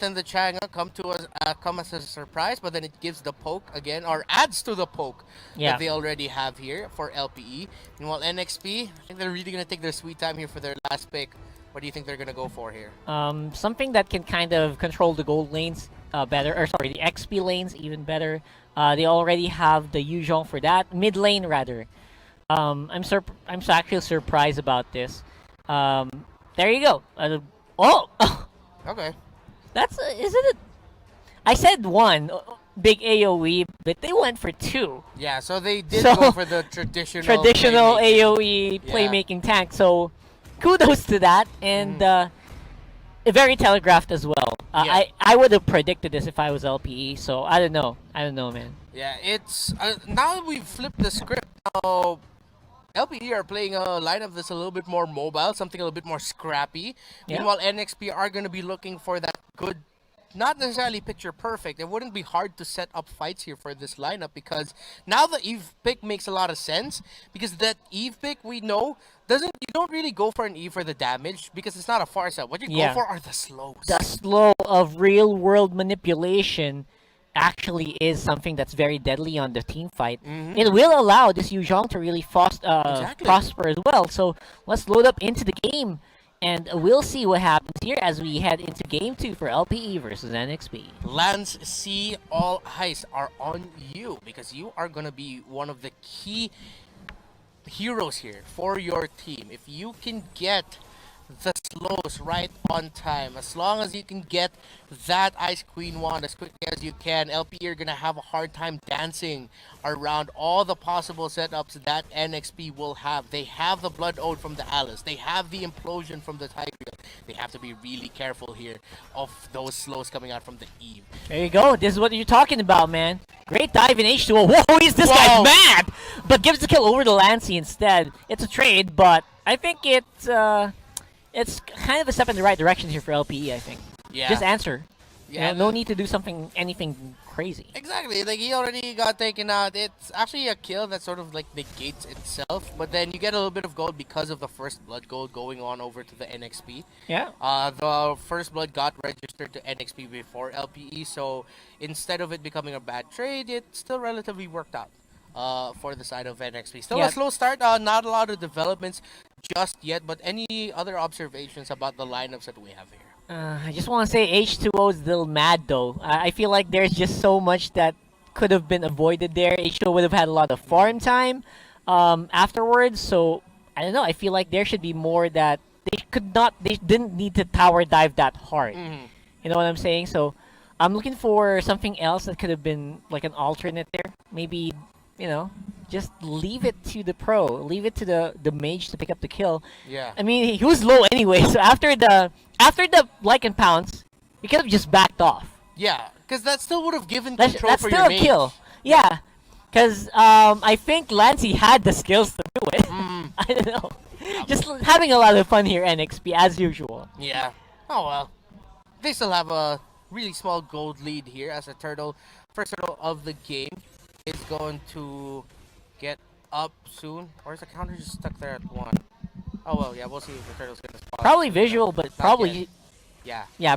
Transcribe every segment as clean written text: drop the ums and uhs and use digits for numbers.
and the Chang'e come as a surprise, but then it gives the poke again, or adds to the poke that Yeah. they already have here for LPE. Meanwhile, NXP, I think they're really gonna take their sweet time here for their last pick. What do you think they're gonna go for here? Something that can kind of control the gold lanes better, or sorry, the XP lanes even better. They already have the Yuzhong for that mid lane rather. I'm actually surprised about this. There you go. Oh, Okay. that's isn't it? I said one big AOE, but they went for two. Yeah, so they did So go for the traditional traditional playmaking. AOE Yeah. playmaking tank. So kudos to that, and very telegraphed as well. Yeah. I would have predicted this if I was LPE. So I don't know. I don't know, man. Yeah, it's now that we've flipped the script. Now LPE are playing a lineup that's a little bit more mobile, something a little bit more scrappy. Yeah. Meanwhile, NXP are going to be looking for that good, not necessarily picture perfect. It wouldn't be hard to set up fights here for this lineup because now the Eve pick makes a lot of sense because that Eve pick we know doesn't. You don't really go for an Eve for the damage because it's not a far set. What you Yeah. go for are the slows. The slow of real world manipulation actually is something that's very deadly on the team fight. It will allow this Yuzhong to really Exactly. prosper as well. So let's load up into the game, and we'll see what happens here as we head into game 2 for LPE versus NXP. Lance C, all eyes are on you because you are going to be one of the key heroes here for your team. If you can get the slows right on time, as long as you can get that Ice Queen wand as quickly as you can, LP are gonna have a hard time dancing around all the possible setups that NXP will have. They have the Blood Ode from the Alice, they have the Implosion from the Tigreal. They have to be really careful here of those slows coming out from the Eve. There you go. This is what you're talking about, man. Great dive in H2O. Whoa, is this Whoa. guy's mad? But gives the kill over to Lancey instead. It's a trade, but I think it's kind of a step in the right direction here for LPE, I think. Yeah. Just answer. Yeah. No need to do anything crazy. Exactly, like he already got taken out. It's actually a kill that sort of like negates itself, but then you get a little bit of gold because of the first blood gold going on over to the NXP. Yeah. The first blood got registered to NXP before LPE, so instead of it becoming a bad trade, it still relatively worked out for the side of NXP. Still Yeah. a slow start, not a lot of developments just yet, but any other observations about the lineups that we have here? I just want to say H2O is a little mad though. I feel like there's just so much that could have been avoided there. H2O would have had a lot of farm time afterwards. So I don't know. I feel like there should be more that they didn't need to tower dive that hard. You know what I'm saying? So I'm looking for something else that could have been like an alternate there. Maybe, just leave it to the pro, leave it to the mage to pick up the kill. Yeah. I mean, he was low anyway, so after the Lycan pounce, he could have just backed off. Yeah, because that still would have given That's control for still your a mage. kill. Yeah, because I think Lancey had the skills to do it. I don't know. Just having a lot of fun here, NXP, as usual. Yeah. Oh well. They still have a really small gold lead here as a turtle. First turtle of the game is going to get up soon. Or is the counter just stuck there at 1? Oh well, yeah, we'll see if the turtle's gonna spawn. Probably visual, but Not probably yet. yeah.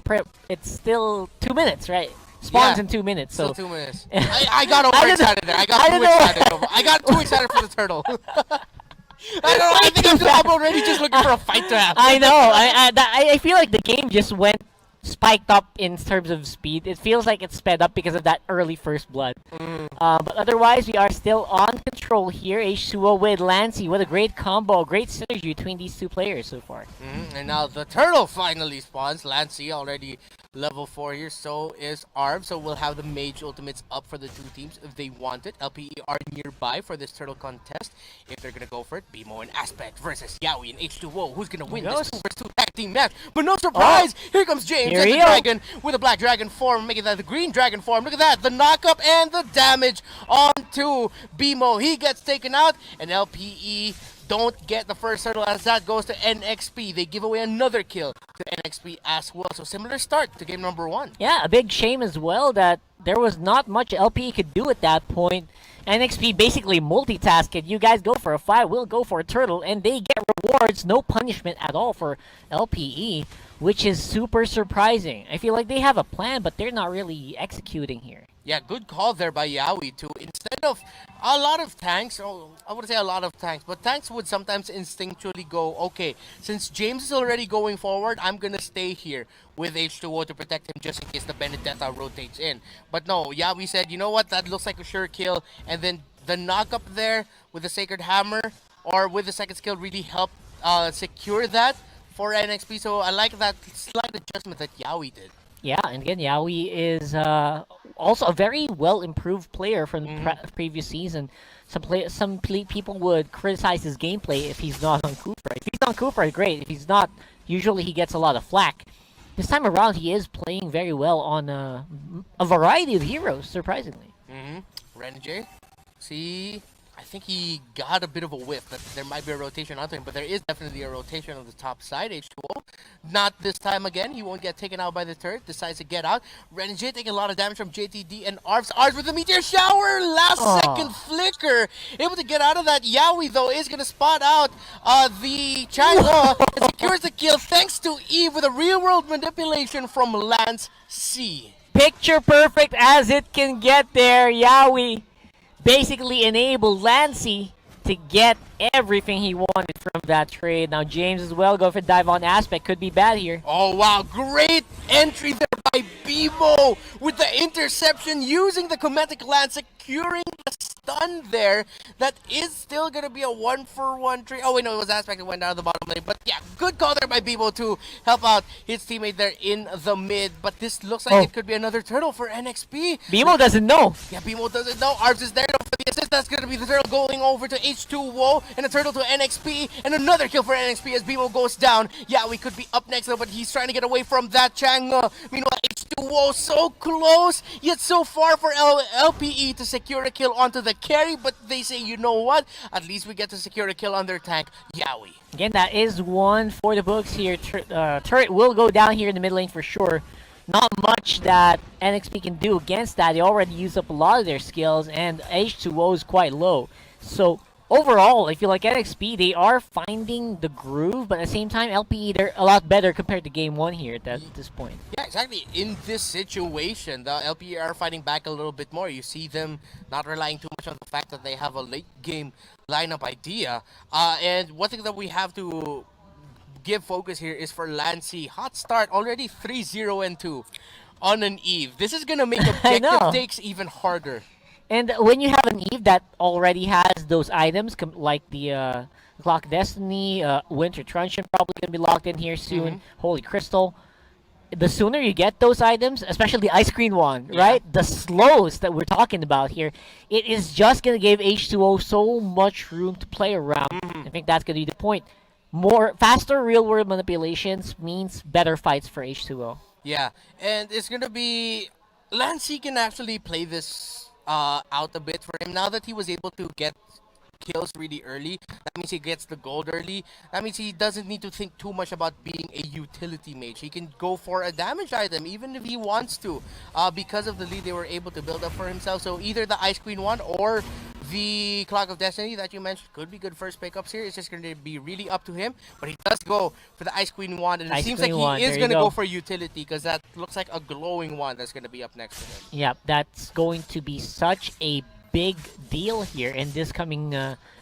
It's still 2 minutes, right? Spawns Yeah. in 2 minutes. Still So 2 minutes. I got overexcited there. I I got don't too know. excited. I got too excited for the turtle. I don't know. I think I'm already just looking for a fight to have. I know. I feel like the game just went spiked up in terms of speed. It feels like it's sped up because of that early first blood. But otherwise, we are still on control here. H2O with Lancey. What a great combo. Great synergy between these two players so far. And now the turtle finally spawns. Lancey already level 4 here. So is Arm. So we'll have the mage ultimates up for the two teams if they want it. LPE are nearby for this turtle contest. If they're going to go for it, BMO and Aspect versus Yaoi and H2O. Who's going to win this 2 tag team match? But no surprise! Here comes James Here and the we go. dragon with a black dragon form, making that the green dragon form. Look at that. The knockup and the damage onto BMO. He gets taken out, and LPE don't get the first turtle as that goes to NXP. They give away another kill to NXP as well. So similar start to game number 1. Yeah, a big shame as well that there was not much LPE could do at that point. NXP basically multitasked. You guys go for a fight, we'll go for a turtle, and they get rewards, no punishment at all for LPE, which is super surprising. I feel like they have a plan, but they're not really executing here. Yeah, good call there by Yawi too. Instead of a lot of tanks, or I wouldn't say a lot of tanks, but tanks would sometimes instinctually go, okay, since James is already going forward, I'm gonna stay here with H2O to protect him just in case the Benedetta rotates in. But no, Yawi said, you know what, that looks like a sure kill, and then the knock up there with the Sacred Hammer or with the second skill really helped secure that for NXP. So I like that slight adjustment that Yawi did. Yeah, and again, Yaoi is also a very well improved player from the previous season. Some people would criticize his gameplay if he's not on Kufra. If he's on Kufra, great. If he's not, usually he gets a lot of flack. This time around, he is playing very well on a variety of heroes, surprisingly. Renjay, see, I think he got a bit of a whiff that there might be a rotation onto him, but there is definitely a rotation on the top side, H2O. Not this time again, he won't get taken out by the turret, decides to get out. Renjay taking a lot of damage from JTD and Arvs. Arvs with the meteor shower, last second flicker. Able to get out of that. Yawi though is going to spot out the Chango and secures the kill thanks to Eve with a real world manipulation from Lance C. Picture perfect as it can get there, Yaoi basically enabled Lancey to get everything he wanted from that trade. Now James as well, go for dive on aspect, could be bad here. Oh wow, great entry there by Bimo with the interception using the Cometic Lance, securing the stun there. That is still going to be a 1-for-1 trade. Oh wait, no, it was aspect that went down the bottom lane. But yeah, good call there by Bimo to help out his teammate there in the mid. But this looks like it could be another turtle for NXP. Bimo doesn't know. Yeah, Bimo doesn't know. Arvs is there for the assist. That's going to be the turtle going over to H2O and a turtle to NXP and another kill for NXP as Bimo goes down. Yeah, we could be up next though, but he's trying to get away from that Chang. Meanwhile, H2O so close, yet so far for LPE to secure a kill onto the carry, but they say, you know what? At least we get to secure a kill on their tank, Yaoi. Again, that is one for the books here. Turret will go down here in the mid lane for sure. Not much that NXP can do against that. They already used up a lot of their skills, and H2O is quite low. So overall, I feel like NXP, they are finding the groove, but at the same time, LPE, they're a lot better compared to game 1 here at this point. Yeah, exactly. In this situation, the LPE are fighting back a little bit more. You see them not relying too much on the fact that they have a late game lineup idea. And one thing that we have to give focus here is for Lancey. Hot start, already 3-0-2 on an Eve. This is going to make objective takes even harder. And when you have an Eve that already has those items, like the Clock Destiny, Winter Truncheon probably going to be locked in here soon, Holy Crystal, the sooner you get those items, especially the Ice Queen one, right? The slows that we're talking about here, it is just going to give H2O so much room to play around. I think that's going to be the point. Faster real-world manipulations means better fights for H2O. Yeah, and it's going to be... Lancey can actually play this out a bit for him now that he was able to get kills really early. That means he gets the gold early. That means he doesn't need to think too much about being a utility mage. He can go for a damage item even if he wants to, because of the lead they were able to build up for himself. So either the Ice Queen one or the Clock of Destiny that you mentioned could be good first pickups here. It's just going to be really up to him, but he does go for the Ice Queen wand, and it seems like he is going to go for utility because that looks like a glowing wand that's going to be up next to him. Yeah, that's going to be such a big deal here in this coming,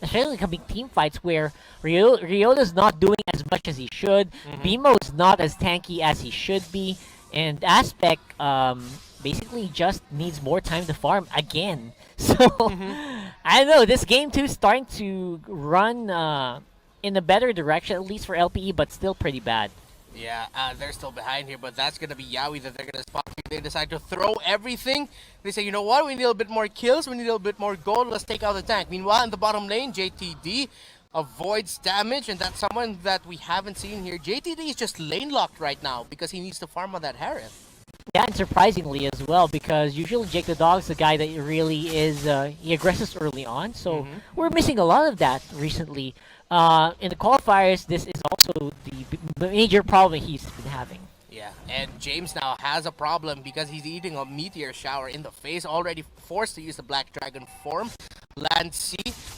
especially coming team fights where Ryota's not doing as much as he should, Bimo's not as tanky as he should be, and Aspect basically just needs more time to farm again. So, I don't know, this game 2 is starting to run in a better direction, at least for LPE, but still pretty bad. Yeah, they're still behind here, but that's going to be Yaoi that they're going to spot. They decide to throw everything. They say, you know what, we need a little bit more kills, we need a little bit more gold, let's take out the tank. Meanwhile, in the bottom lane, JTD avoids damage, and that's someone that we haven't seen here. JTD is just lane locked right now because he needs to farm on that Harith. Yeah, and surprisingly as well, because usually Jake the Dog's the guy that really is, he aggresses early on, so we're missing a lot of that recently. In the qualifiers, this is also the major problem he's been having. Yeah, and James now has a problem because he's eating a meteor shower in the face, already forced to use the Black Dragon form. Land C,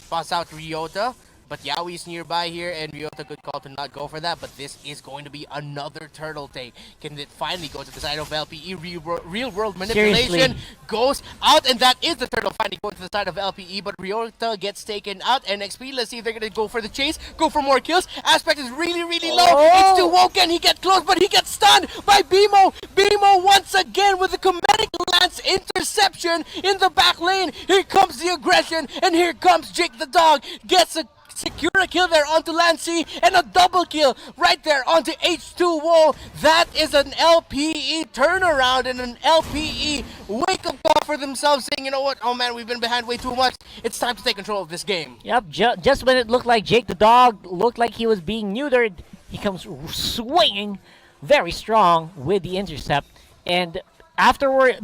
pass out Ryota, but Yaoi's nearby here, and Ryota good call to not go for that, but this is going to be another turtle take. Can it finally go to the side of LPE? Real world manipulation Seriously. goes out, and that is the turtle finally going to the side of LPE, but Ryota gets taken out. NXP, let's see if they're going to go for the chase, go for more kills. Aspect is really, really low. Oh! H2O, can he get close, but he gets stunned by BMO. BMO once again with the comedic lance interception in the back lane. Here comes the aggression, and here comes Jake the dog. Gets a secure a kill there onto Lancy, and a double kill right there onto H2O. That is an LPE turnaround and an LPE wake-up call for themselves, saying, you know what, oh man, we've been behind way too much. It's time to take control of this game. Yep, just when it looked like Jake the dog looked like he was being neutered, he comes swinging very strong with the intercept. And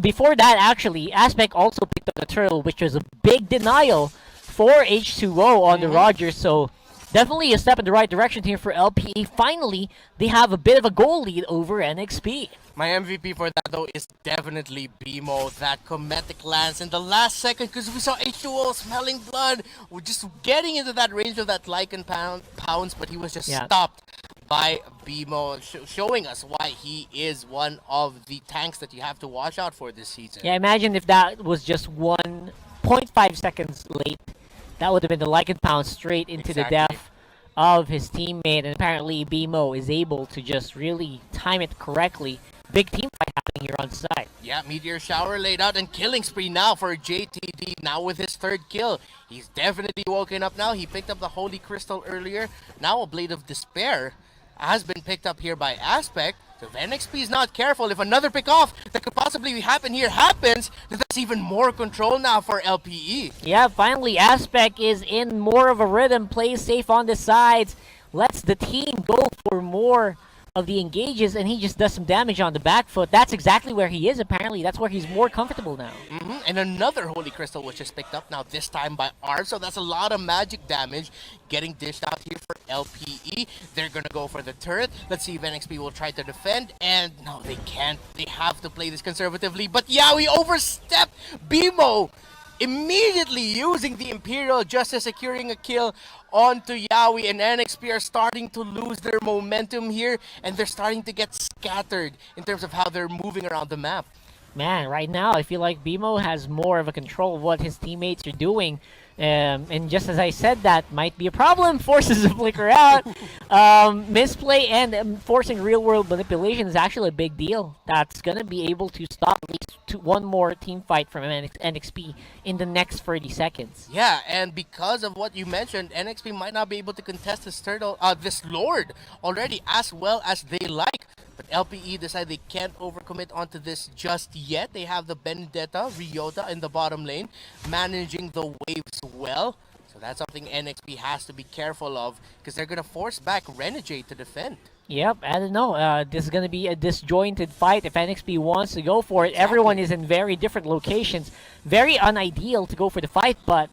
before that, actually, Aspect also picked up the turtle, which was a big denial for H2O on the Rogers. So definitely a step in the right direction here for LPE. Finally, they have a bit of a goal lead over NXP. My MVP for that, though, is definitely BMO. That comedic lance in the last second, because we saw H2O smelling blood. We're just getting into that range of that Lycan pounds, but he was just stopped by BMO, showing us why he is one of the tanks that you have to watch out for this season. Yeah, imagine if that was just 1.5 seconds late. That would have been the Lycan pound straight into the death of his teammate, and apparently BMO is able to just really time it correctly. Big team fight happening here on side. Yeah, meteor shower laid out, and killing spree now for JTD, now with his third kill. He's definitely woken up now. He picked up the Holy Crystal earlier. Now a Blade of Despair has been picked up here by Aspect. So if NXP is not careful, if another pick off that could possibly happen here happens, then that's even more control now for LPE. Yeah, finally Aspect is in more of a rhythm, plays safe on the sides, lets the team go for more of the engages, and he just does some damage on the back foot. That's exactly where he is, apparently. That's where he's more comfortable now. And another Holy Crystal, which is picked up now, this time by Arv. So that's a lot of magic damage getting dished out here for LPE. They're going to go for the turret. Let's see if NXP will try to defend. And no, they can't. They have to play this conservatively. But yeah, we overstepped. BMO immediately using the Imperial Justice, securing a kill onto Yaoi, and NXP are starting to lose their momentum here, and they're starting to get scattered in terms of how they're moving around the map. Man, right now I feel like BMO has more of a control of what his teammates are doing. And just as I said, that might be a problem. Forces to flicker out. Misplay and forcing real-world manipulation is actually a big deal. That's going to be able to stop at least one more team fight from NXP in the next 30 seconds. Yeah, and because of what you mentioned, NXP might not be able to contest this Lord already as well as they like. But LPE decide they can't overcommit onto this just yet. They have the Benedetta, Ryota in the bottom lane, managing the waves well. So that's something NXP has to be careful of, because they're going to force back Renegade to defend. Yep, I don't know. This is going to be a disjointed fight if NXP wants to go for it. Everyone is in very different locations. Very unideal to go for the fight, but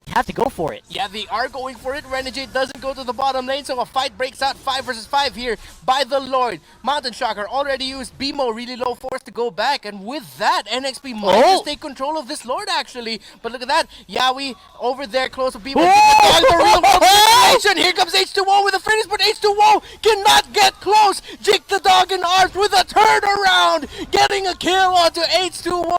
have to go for it. Yeah, they are going for it. Renegade doesn't go to the bottom lane, so a fight breaks out 5 versus 5 here by the Lord. Mountain Shocker already used BMO, really low force to go back, and with that, NXP might just take control of this Lord actually. But look at that, Yaoi over there close to BMO. The real world situation. Here comes H2O with a finish, but H2O cannot get close. Jake the dog in arms with a turnaround, getting a kill onto H2O.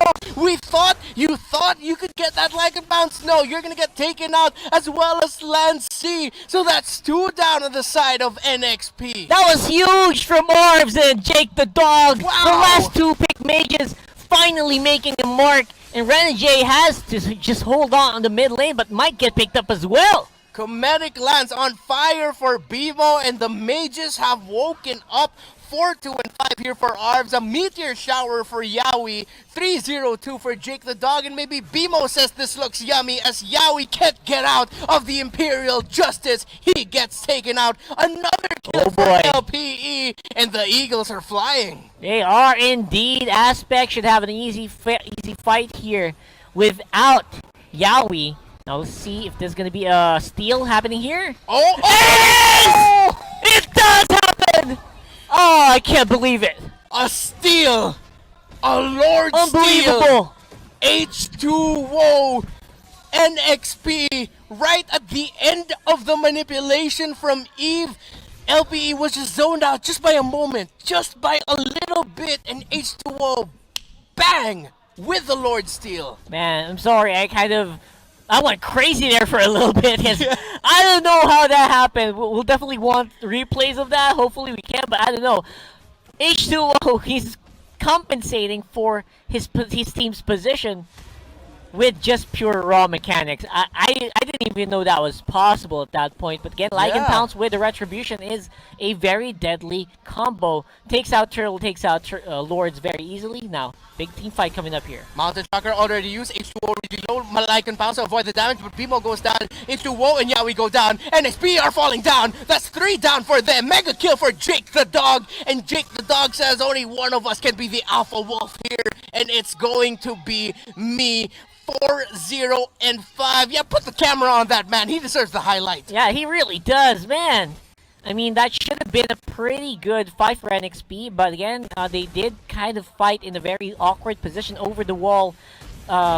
You thought you could get that like a bounce. No, you're gonna get taken out, as well as Land C. So that's 2 down on the side of NXP. That was huge from Orbs and Jake the dog. Wow. The last 2 pick mages finally making a mark, and Renegade has to just hold on the mid lane, but might get picked up as well. Comedic Lance on fire for BMO, and the mages have woken up. 4-2 and 5 here for Arvs, a meteor shower for Yaoi, 3-0-2 for Jake the dog, and maybe BMO says this looks yummy as Yaoi can't get out of the Imperial Justice. He gets taken out. Another kill for LPE, and the Eagles are flying. They are indeed. Aspect should have an easy fight here without Yaoi. Now let's see if there's gonna be a steal happening here. Oh, It oh! is! It does happen! Oh, I can't believe it! A steal! A Lord steal! Unbelievable! H2O NXP right at the end of the manipulation from Eve. LPE was just zoned out just by a moment, just by a little bit, and H2O bang with the Lord steal. Man, I'm sorry, I went crazy there for a little bit. 'Cause I don't know how that happened. We'll definitely want replays of that. Hopefully we can, but I don't know. H2O, he's compensating for his team's position with just pure raw mechanics. I didn't even know that was possible at that point. But again, Lycan Pounce with the Retribution is a very deadly combo. Takes out Turtle, takes out Lords very easily. Now, big team fight coming up here. Mountain Shocker already used, H2O really low, Lycan Pounce to avoid the damage, but BMO goes down, H2O and Yaoi go down, NXP are falling down, that's 3 down for them, mega kill for Jake the Dog, and Jake the Dog says only one of us can be the Alpha Wolf here, and it's going to be me. 4-0-5. Yeah, put the camera on that man. He deserves the highlight. Yeah, he really does, man. I mean, that should have been a pretty good fight for NXP, but again, they did kind of fight in a very awkward position over the wall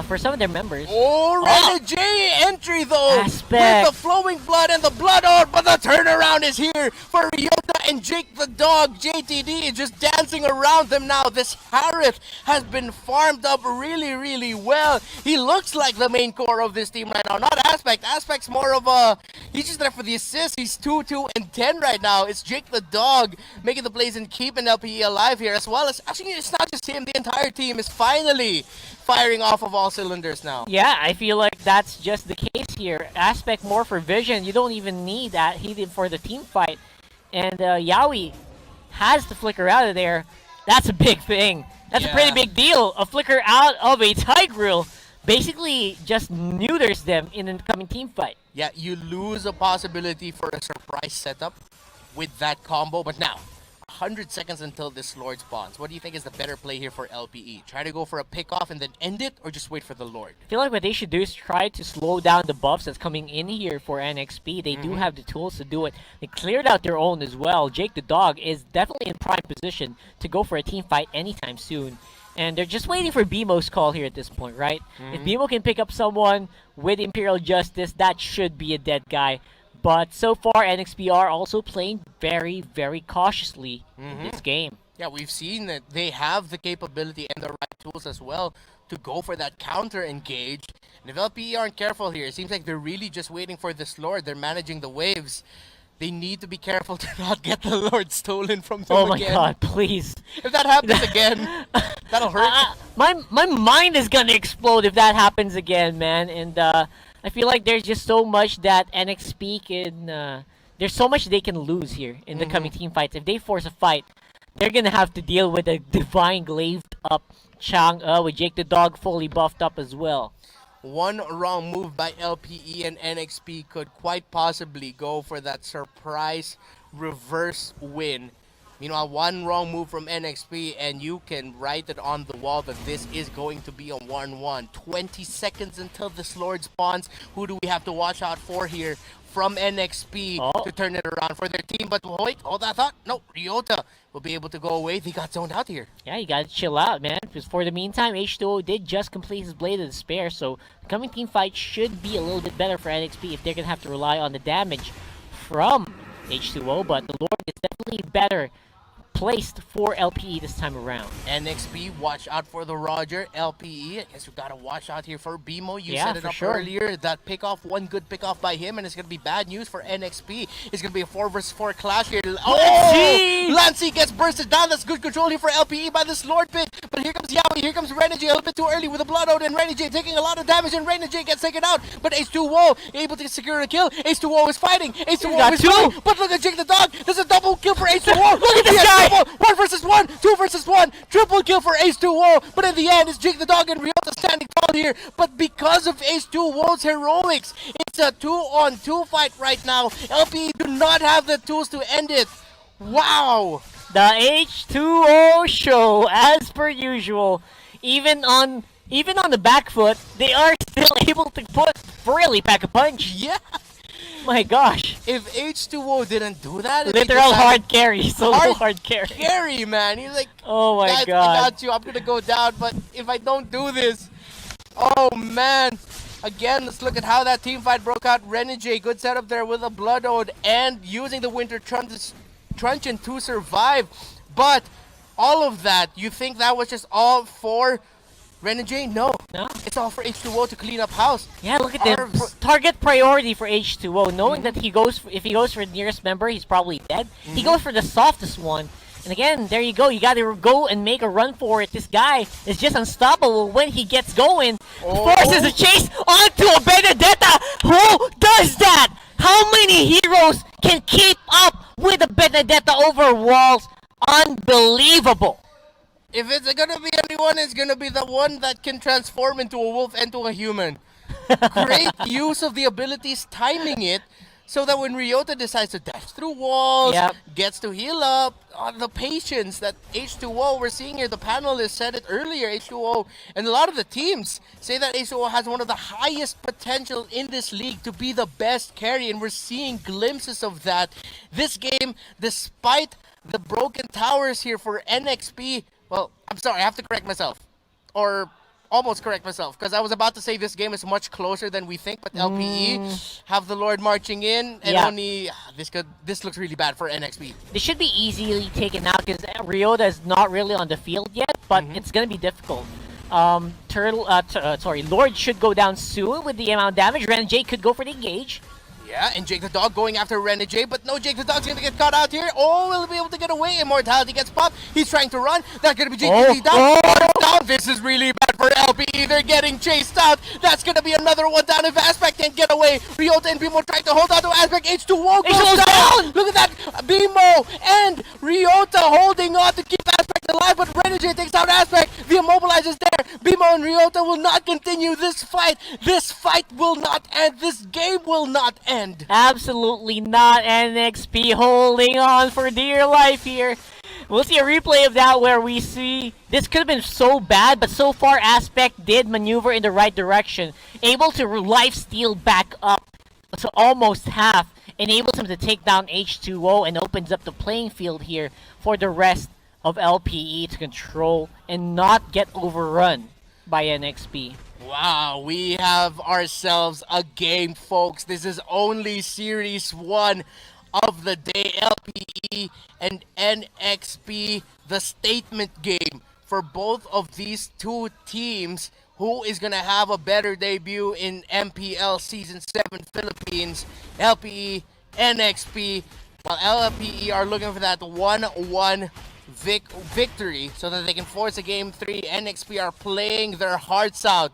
for some of their members. Oh, Renegade entry though, Aspect. with the flowing blood and the blood out, but the turnaround is here for Ryota and Jake the Dog. JTD is just dancing around them now. This Harith has been farmed up really well. He looks like the main core of this team right now, not Aspect. Aspect's more of a, he's just there for the assist. He's 2-2-10 right now. It's Jake the Dog making the plays and keeping LPE alive here, as well as, actually it's not just him, the entire team is finally firing off of all cylinders now. Yeah, I feel like that's just the case here. Aspect more for vision. You don't even need that. He did for the team fight. And Yaoi has to flicker out of there. That's a big thing. That's a pretty big deal. A flicker out of a Tigreal basically just neuters them in the coming team fight. Yeah, you lose a possibility for a surprise setup with that combo, but now 100 seconds until this Lord spawns. What do you think is the better play here for LPE? Try to go for a pick-off and then end it, or just wait for the Lord? I feel like what they should do is try to slow down the buffs that's coming in here for NXP. They do have the tools to do it. They cleared out their own as well. Jake the Dog is definitely in prime position to go for a team fight anytime soon. And they're just waiting for BMO's call here at this point, right? If BMO can pick up someone with Imperial Justice, that should be a dead guy. But so far, NXP are also playing very cautiously in this game. Yeah, we've seen that they have the capability and the right tools as well to go for that counter engage. And if LPE aren't careful here, it seems like they're really just waiting for this Lord. They're managing the waves. They need to be careful to not get the Lord stolen from them again. Oh my god, please. If that happens again, that'll hurt. My mind is gonna explode if that happens again, man. And I feel like there's just so much that NXP can... there's so much they can lose here in the coming team fights. If they force a fight, they're gonna have to deal with a divine glazed up Chang'e with Jake the Dog fully buffed up as well. One wrong move by LPE and NXP could quite possibly go for that surprise reverse win. Meanwhile, one wrong move from NXP and you can write it on the wall that this is going to be a 1-1. 20 seconds until this Lord spawns. Who do we have to watch out for here from NXP to turn it around for their team? But wait, hold that thought. No, Ryota will be able to go away. They got zoned out here. Yeah, you gotta chill out, man. Because for the meantime, H2O did just complete his Blade of Despair, so the coming team fight should be a little bit better for NXP if they're gonna have to rely on the damage from H2O, but the Lord is definitely better placed for LPE this time around. NXP, watch out for the Roger. LPE, I guess we gotta watch out here for BMO. You set it up sure. earlier. That pickoff, one good pickoff by him, and it's gonna be bad news for NXP. It's gonna be a 4 versus 4 clash here. Oh! Lancey gets bursted down. That's good control here for LPE by this Lord Pit. But here comes Yaoi, here comes Renegade, a little bit too early with the blood out, and Renegade taking a lot of damage, and Renegade gets taken out. But H2O able to secure a kill. H2O is fighting. H2O is fighting. But look at Jake the Dog. There's a double kill for H2O. Look at this guy. 1 versus 1, 2 versus 1, triple kill for H2O, but in the end, it's Jake the Dog and Ryota standing tall here, but because of H2O's heroics, it's a 2-on-2 fight right now. LPE do not have the tools to end it. Wow! The H2O show, as per usual, even on the back foot, they are still able to put really pack a punch. Yeah. My gosh. If H2O didn't do that, if he Literal decided- hard carry. Solo Hard hard carry. carry, man. He's like, Oh my guys, I god. got you. I'm gonna go down, but if I don't do this, oh man. Again, let's look at how that team fight broke out. Renegade, good setup there with a Blood Ode and using the Winter Truncheon to survive. But all of that, you think that was just all for Renegade? No. No? It's all for H2O to clean up house. Yeah, look at the Arms. target priority for H2O. Knowing that if he goes for the nearest member, he's probably dead. He goes for the softest one. And again, there you go. You gotta go and make a run for it. This guy is just unstoppable when he gets going. Forces a chase onto a Benedetta. Who does that? How many heroes can keep up with a Benedetta over walls? Unbelievable. If it's gonna be anyone, it's gonna be the one that can transform into a wolf and to a human. Great use of the abilities, timing it, so that when Ryota decides to dash through walls, Yep. gets to heal up, the patience that H2O, we're seeing here, the panelists said it earlier, H2O, and a lot of the teams say that H2O has one of the highest potential in this league to be the best carry, and we're seeing glimpses of that. This game, despite the broken towers here for NXP, well, I'm sorry, I have to correct myself. Or almost correct myself, because I was about to say this game is much closer than we think, but LPE have the Lord marching in, and Yeah. only this looks really bad for NXP. This should be easily taken out because Ryota is not really on the field yet, but it's gonna be difficult. Lord should go down soon with the amount of damage. Renegade could go for the engage. Yeah, and Jake the Dog going after Renegade, but no, Jake the Dog's gonna get caught out here. Oh, will he be able to get away? Immortality gets popped. He's trying to run. That's gonna be Jake the Dog. Down. This is really bad for LPE. They're getting chased out. That's gonna be another one down if Aspect can't get away. Ryota and Bimo trying to hold on to Aspect. H2O goes down. Look at that. Bimo and Ryota holding on to keep Aspect alive, but Renegade takes out Aspect. The Immobilize is there. Bimo and Ryota will not continue this fight. This fight will not end. This game will not end. Absolutely not. NXP holding on for dear life here. We'll see a replay of that where we see this could have been so bad, but so far Aspect did maneuver in the right direction, able to life steal back up to almost half, enables him to take down H2O and opens up the playing field here for the rest of LPE to control and not get overrun by NXP. Wow, we have ourselves a game, folks. This is only Series 1 of the day. LPE and NXP, the statement game for both of these two teams. Who is going to have a better debut in MPL Season 7 Philippines? LPE, NXP. While LPE are looking for that 1-1 victory so that they can force a Game 3. NXP are playing their hearts out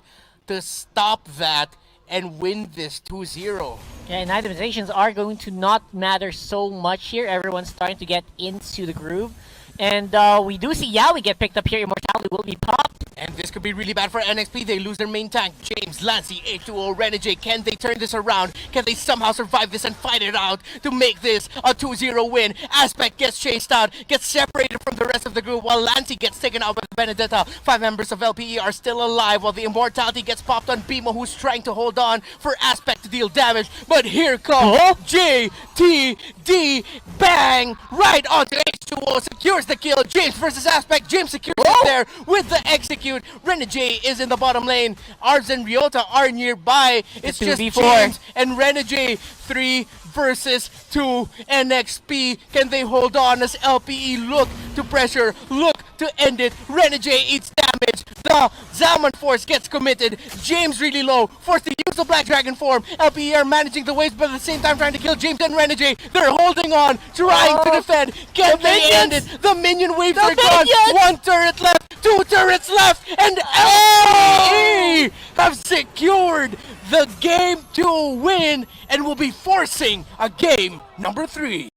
to stop that and win this 2-0. Yeah, and itemizations are going to not matter so much here. Everyone's starting to get into the groove. And we do see Yaoi get picked up here. Immortality will be popped. And this could be really bad for NXP. They lose their main tank, James, Lancy, H2O, Renegade. Can they turn this around? Can they somehow survive this and fight it out to make this a 2-0 win? Aspect gets chased out, gets separated from the rest of the group, while Lancy gets taken out by Benedetta. 5 members of LPE are still alive, while the Immortality gets popped on Bimo, who's trying to hold on for Aspect to deal damage. But here comes JTD. Bang! Right onto H2O, secures the kill. James versus Aspect. James secures it there with the execute. Renegade is in the bottom lane. Arbs and Ryota are nearby. It's just 2v4. James and Renegade. 3 versus 2. NXP, can they hold on as LPE look to pressure, look to end it? Renegade eats damage. The Zaman Force gets committed. James really low, forced to use the Black Dragon form. LPE are managing the waves, but at the same time trying to kill James and Renegade. They're holding on, trying to defend. Can they end it? The minion waves are gone. 1 turret left, 2 turrets left, and LPE have secured the game 2 win and will be forcing a game number 3.